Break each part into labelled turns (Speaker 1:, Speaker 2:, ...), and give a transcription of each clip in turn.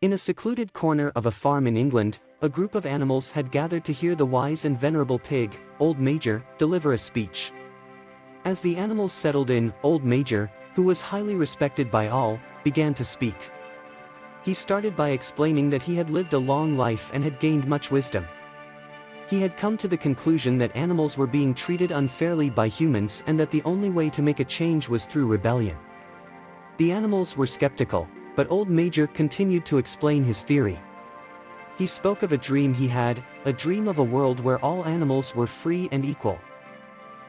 Speaker 1: In a secluded corner of a farm in England, a group of animals had gathered to hear the wise and venerable pig, Old Major, deliver a speech. As the animals settled in, Old Major, who was highly respected by all, began to speak. He started by explaining that he had lived a long life and had gained much wisdom. He had come to the conclusion that animals were being treated unfairly by humans and that the only way to make a change was through rebellion. The animals were skeptical, but Old Major continued to explain his theory. He spoke of a dream he had, a dream of a world where all animals were free and equal.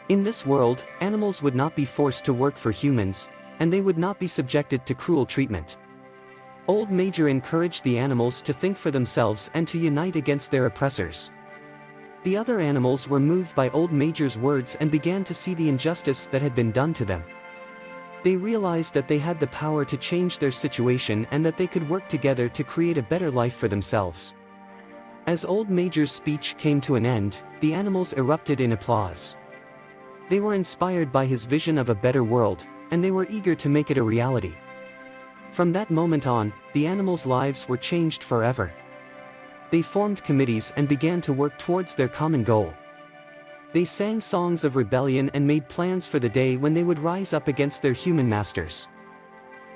Speaker 1: In this world, animals would not be forced to work for humans, and they would not be subjected to cruel treatment. Old Major encouraged the animals to think for themselves and to unite against their oppressors. The other animals were moved by Old Major's words and began to see the injustice that had been done to them. They realized that they had the power to change their situation and that they could work together to create a better life for themselves. As Old Major's speech came to an end, the animals erupted in applause. They were inspired by his vision of a better world, and they were eager to make it a reality. From that moment on, the animals' lives were changed forever. They formed committees and began to work towards their common goal. They sang songs of rebellion and made plans for the day when they would rise up against their human masters.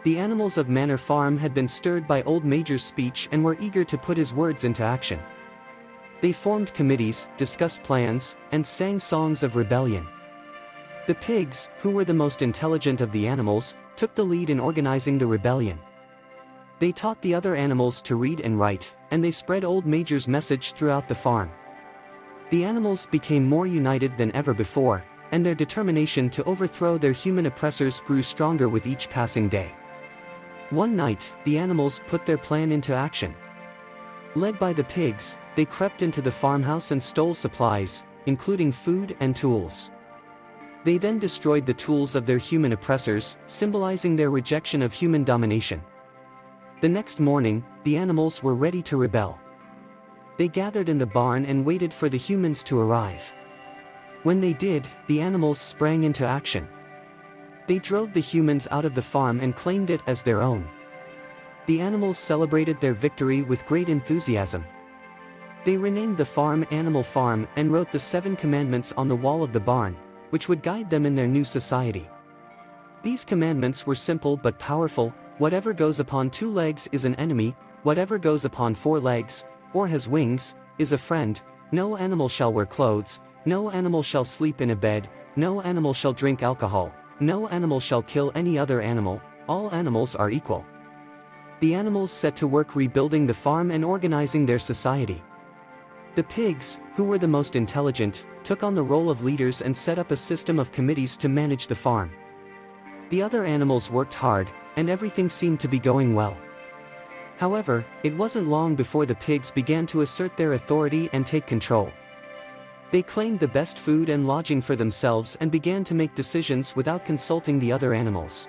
Speaker 1: The animals of Manor Farm had been stirred by Old Major's speech and were eager to put his words into action. They formed committees, discussed plans, and sang songs of rebellion. The pigs, who were the most intelligent of the animals, took the lead in organizing the rebellion. They taught the other animals to read and write, and they spread Old Major's message throughout the farm. The animals became more united than ever before, and their determination to overthrow their human oppressors grew stronger with each passing day. One night, the animals put their plan into action. Led by the pigs, they crept into the farmhouse and stole supplies, including food and tools. They then destroyed the tools of their human oppressors, symbolizing their rejection of human domination. The next morning, the animals were ready to rebel. They gathered in the barn and waited for the humans to arrive. When they did, the animals sprang into action. They drove the humans out of the farm and claimed it as their own. The animals celebrated their victory with great enthusiasm. They renamed the farm Animal Farm and wrote the 7 commandments on the wall of the barn, which would guide them in their new society. These commandments were simple but powerful: whatever goes upon 2 legs is an enemy, whatever goes upon 4 legs, or has wings, is a friend, no animal shall wear clothes, no animal shall sleep in a bed, no animal shall drink alcohol, no animal shall kill any other animal, all animals are equal. The animals set to work rebuilding the farm and organizing their society. The pigs, who were the most intelligent, took on the role of leaders and set up a system of committees to manage the farm. The other animals worked hard, and everything seemed to be going well. However, it wasn't long before the pigs began to assert their authority and take control. They claimed the best food and lodging for themselves and began to make decisions without consulting the other animals.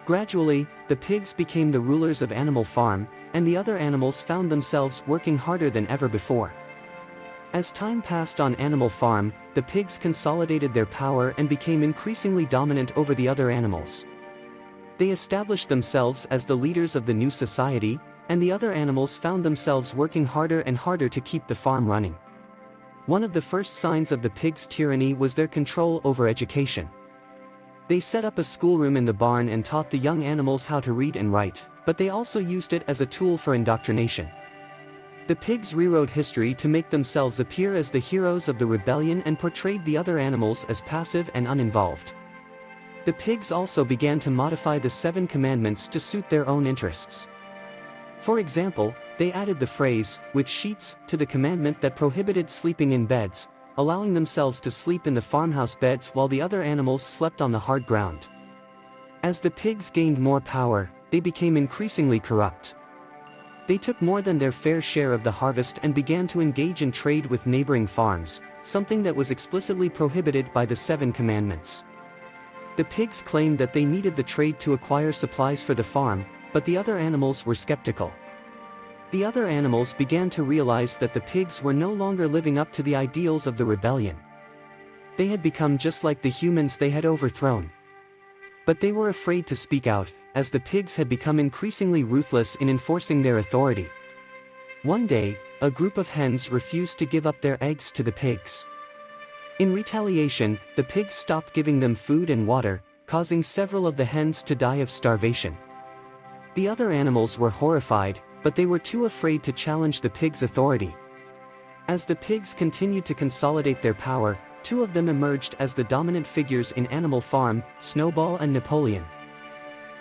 Speaker 1: Gradually, the pigs became the rulers of Animal Farm, and the other animals found themselves working harder than ever before. As time passed on Animal Farm, the pigs consolidated their power and became increasingly dominant over the other animals. They established themselves as the leaders of the new society, and the other animals found themselves working harder and harder to keep the farm running. One of the first signs of the pigs' tyranny was their control over education. They set up a schoolroom in the barn and taught the young animals how to read and write, but they also used it as a tool for indoctrination. The pigs rewrote history to make themselves appear as the heroes of the rebellion and portrayed the other animals as passive and uninvolved. The pigs also began to modify the 7 commandments to suit their own interests. For example, they added the phrase, "with sheets," to the commandment that prohibited sleeping in beds, allowing themselves to sleep in the farmhouse beds while the other animals slept on the hard ground. As the pigs gained more power, they became increasingly corrupt. They took more than their fair share of the harvest and began to engage in trade with neighboring farms, something that was explicitly prohibited by the 7 commandments. The pigs claimed that they needed the trade to acquire supplies for the farm, but the other animals were skeptical. The other animals began to realize that the pigs were no longer living up to the ideals of the rebellion. They had become just like the humans they had overthrown. But they were afraid to speak out, as the pigs had become increasingly ruthless in enforcing their authority. One day, a group of hens refused to give up their eggs to the pigs. In retaliation, the pigs stopped giving them food and water, causing several of the hens to die of starvation. The other animals were horrified, but they were too afraid to challenge the pigs' authority. As the pigs continued to consolidate their power, two of them emerged as the dominant figures in Animal Farm, Snowball and Napoleon.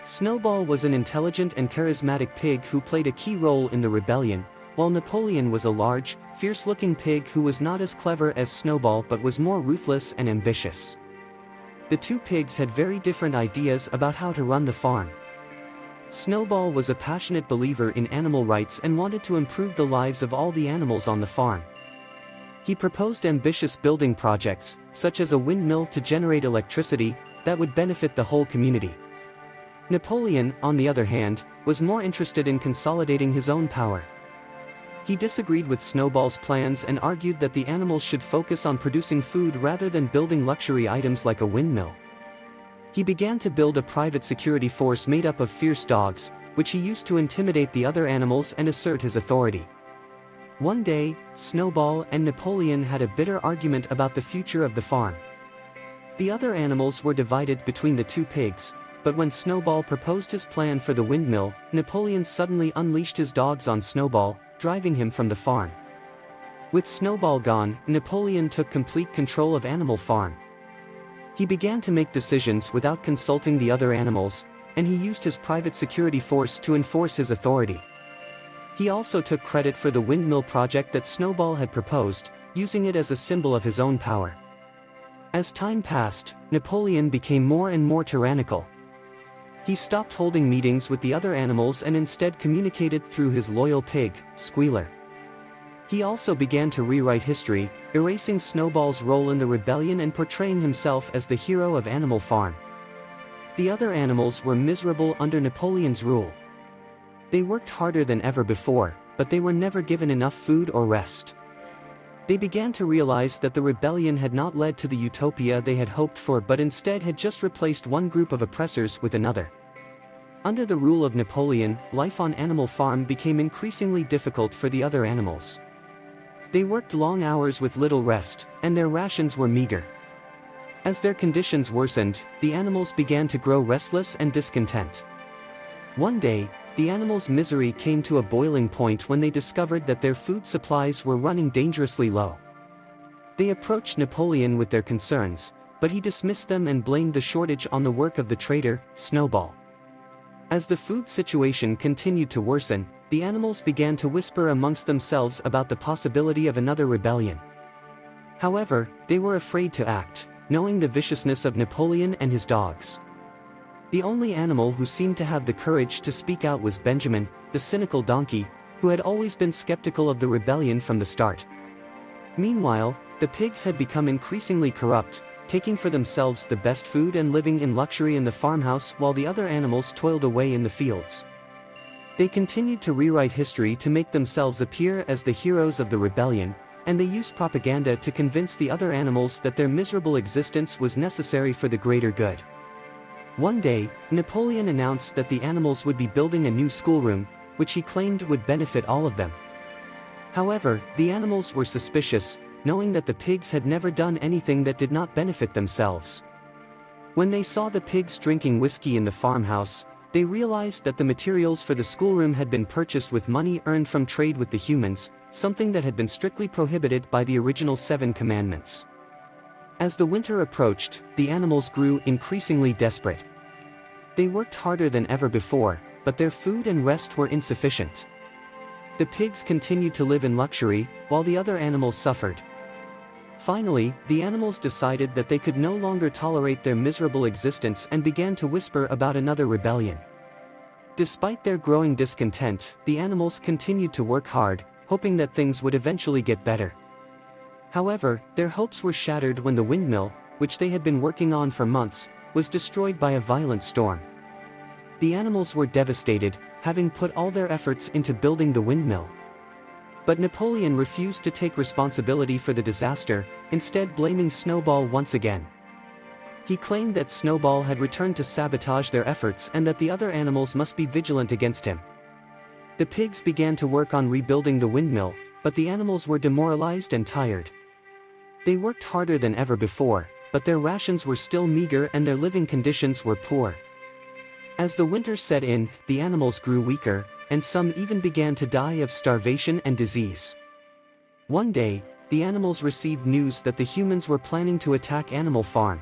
Speaker 1: Snowball was an intelligent and charismatic pig who played a key role in the rebellion, while Napoleon was a large, fierce-looking pig who was not as clever as Snowball but was more ruthless and ambitious. The two pigs had very different ideas about how to run the farm. Snowball was a passionate believer in animal rights and wanted to improve the lives of all the animals on the farm. He proposed ambitious building projects, such as a windmill to generate electricity, that would benefit the whole community. Napoleon, on the other hand, was more interested in consolidating his own power. He disagreed with Snowball's plans and argued that the animals should focus on producing food rather than building luxury items like a windmill. He began to build a private security force made up of fierce dogs, which he used to intimidate the other animals and assert his authority. One day, Snowball and Napoleon had a bitter argument about the future of the farm. The other animals were divided between the two pigs, but when Snowball proposed his plan for the windmill, Napoleon suddenly unleashed his dogs on Snowball, driving him from the farm. With Snowball gone, Napoleon took complete control of Animal Farm. He began to make decisions without consulting the other animals, and he used his private security force to enforce his authority. He also took credit for the windmill project that Snowball had proposed, using it as a symbol of his own power. As time passed, Napoleon became more and more tyrannical. He stopped holding meetings with the other animals and instead communicated through his loyal pig, Squealer. He also began to rewrite history, erasing Snowball's role in the rebellion and portraying himself as the hero of Animal Farm. The other animals were miserable under Napoleon's rule. They worked harder than ever before, but they were never given enough food or rest. They began to realize that the rebellion had not led to the utopia they had hoped for but instead had just replaced one group of oppressors with another. Under the rule of Napoleon, life on Animal Farm became increasingly difficult for the other animals. They worked long hours with little rest, and their rations were meager. As their conditions worsened, the animals began to grow restless and discontent. One day, the animals' misery came to a boiling point when they discovered that their food supplies were running dangerously low. They approached Napoleon with their concerns, but he dismissed them and blamed the shortage on the work of the traitor, Snowball. As the food situation continued to worsen, the animals began to whisper amongst themselves about the possibility of another rebellion. However, they were afraid to act, knowing the viciousness of Napoleon and his dogs. The only animal who seemed to have the courage to speak out was Benjamin, the cynical donkey, who had always been skeptical of the rebellion from the start. Meanwhile, the pigs had become increasingly corrupt, taking for themselves the best food and living in luxury in the farmhouse while the other animals toiled away in the fields. They continued to rewrite history to make themselves appear as the heroes of the rebellion, and they used propaganda to convince the other animals that their miserable existence was necessary for the greater good. One day, Napoleon announced that the animals would be building a new schoolroom, which he claimed would benefit all of them. However, the animals were suspicious, knowing that the pigs had never done anything that did not benefit themselves. When they saw the pigs drinking whiskey in the farmhouse, they realized that the materials for the schoolroom had been purchased with money earned from trade with the humans, something that had been strictly prohibited by the original 7 commandments. As the winter approached, the animals grew increasingly desperate. They worked harder than ever before, but their food and rest were insufficient. The pigs continued to live in luxury, while the other animals suffered. Finally, the animals decided that they could no longer tolerate their miserable existence and began to whisper about another rebellion. Despite their growing discontent, the animals continued to work hard, hoping that things would eventually get better. However, their hopes were shattered when the windmill, which they had been working on for months, was destroyed by a violent storm. The animals were devastated, having put all their efforts into building the windmill. But Napoleon refused to take responsibility for the disaster, instead blaming Snowball once again. He claimed that Snowball had returned to sabotage their efforts and that the other animals must be vigilant against him. The pigs began to work on rebuilding the windmill, but the animals were demoralized and tired. They worked harder than ever before, but their rations were still meager and their living conditions were poor. As the winter set in, the animals grew weaker, and some even began to die of starvation and disease. One day, the animals received news that the humans were planning to attack Animal Farm.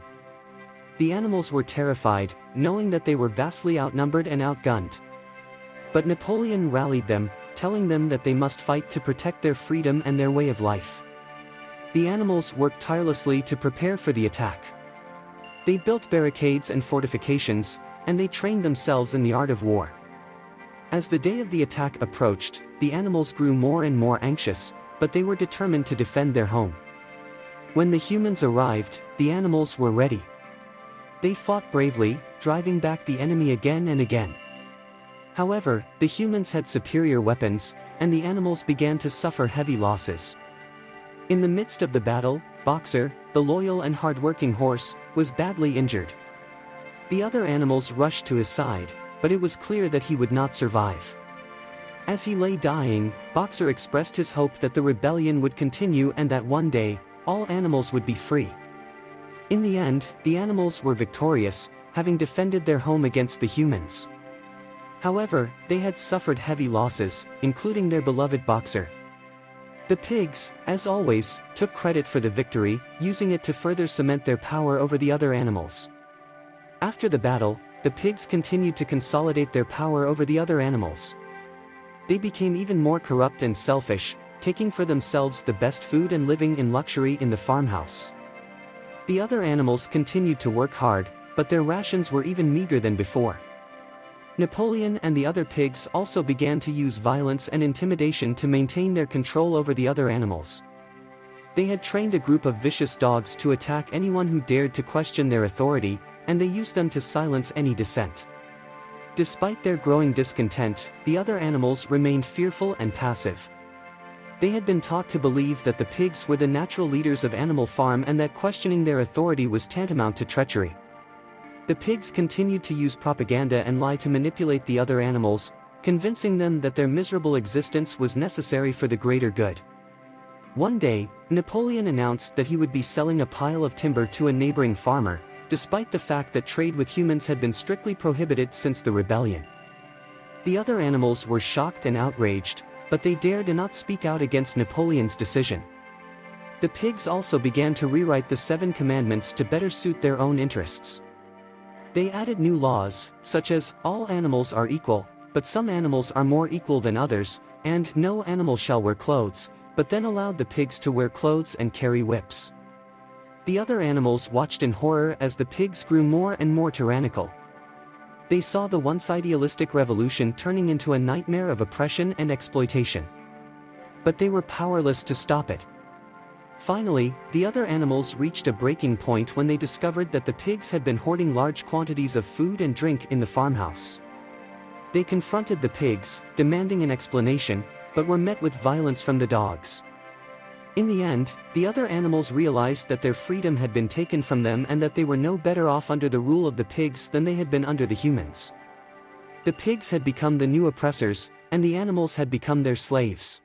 Speaker 1: The animals were terrified, knowing that they were vastly outnumbered and outgunned. But Napoleon rallied them, telling them that they must fight to protect their freedom and their way of life. The animals worked tirelessly to prepare for the attack. They built barricades and fortifications, and they trained themselves in the art of war. As the day of the attack approached, the animals grew more and more anxious, but they were determined to defend their home. When the humans arrived, the animals were ready. They fought bravely, driving back the enemy again and again. However, the humans had superior weapons, and the animals began to suffer heavy losses. In the midst of the battle, Boxer, the loyal and hard-working horse, was badly injured. The other animals rushed to his side, but it was clear that he would not survive. As he lay dying, Boxer expressed his hope that the rebellion would continue and that one day, all animals would be free. In the end, the animals were victorious, having defended their home against the humans. However, they had suffered heavy losses, including their beloved Boxer. The pigs, as always, took credit for the victory, using it to further cement their power over the other animals. After the battle, the pigs continued to consolidate their power over the other animals. They became even more corrupt and selfish, taking for themselves the best food and living in luxury in the farmhouse. The other animals continued to work hard, but their rations were even meager than before. Napoleon and the other pigs also began to use violence and intimidation to maintain their control over the other animals. They had trained a group of vicious dogs to attack anyone who dared to question their authority, and they used them to silence any dissent. Despite their growing discontent, the other animals remained fearful and passive. They had been taught to believe that the pigs were the natural leaders of Animal Farm and that questioning their authority was tantamount to treachery. The pigs continued to use propaganda and lie to manipulate the other animals, convincing them that their miserable existence was necessary for the greater good. One day, Napoleon announced that he would be selling a pile of timber to a neighboring farmer, despite the fact that trade with humans had been strictly prohibited since the rebellion. The other animals were shocked and outraged, but they dared not speak out against Napoleon's decision. The pigs also began to rewrite the 7 commandments to better suit their own interests. They added new laws, such as, all animals are equal, but some animals are more equal than others, and no animal shall wear clothes, but then allowed the pigs to wear clothes and carry whips. The other animals watched in horror as the pigs grew more and more tyrannical. They saw the once idealistic revolution turning into a nightmare of oppression and exploitation. But they were powerless to stop it. Finally, the other animals reached a breaking point when they discovered that the pigs had been hoarding large quantities of food and drink in the farmhouse. They confronted the pigs, demanding an explanation, but were met with violence from the dogs. In the end, the other animals realized that their freedom had been taken from them and that they were no better off under the rule of the pigs than they had been under the humans. The pigs had become the new oppressors, and the animals had become their slaves.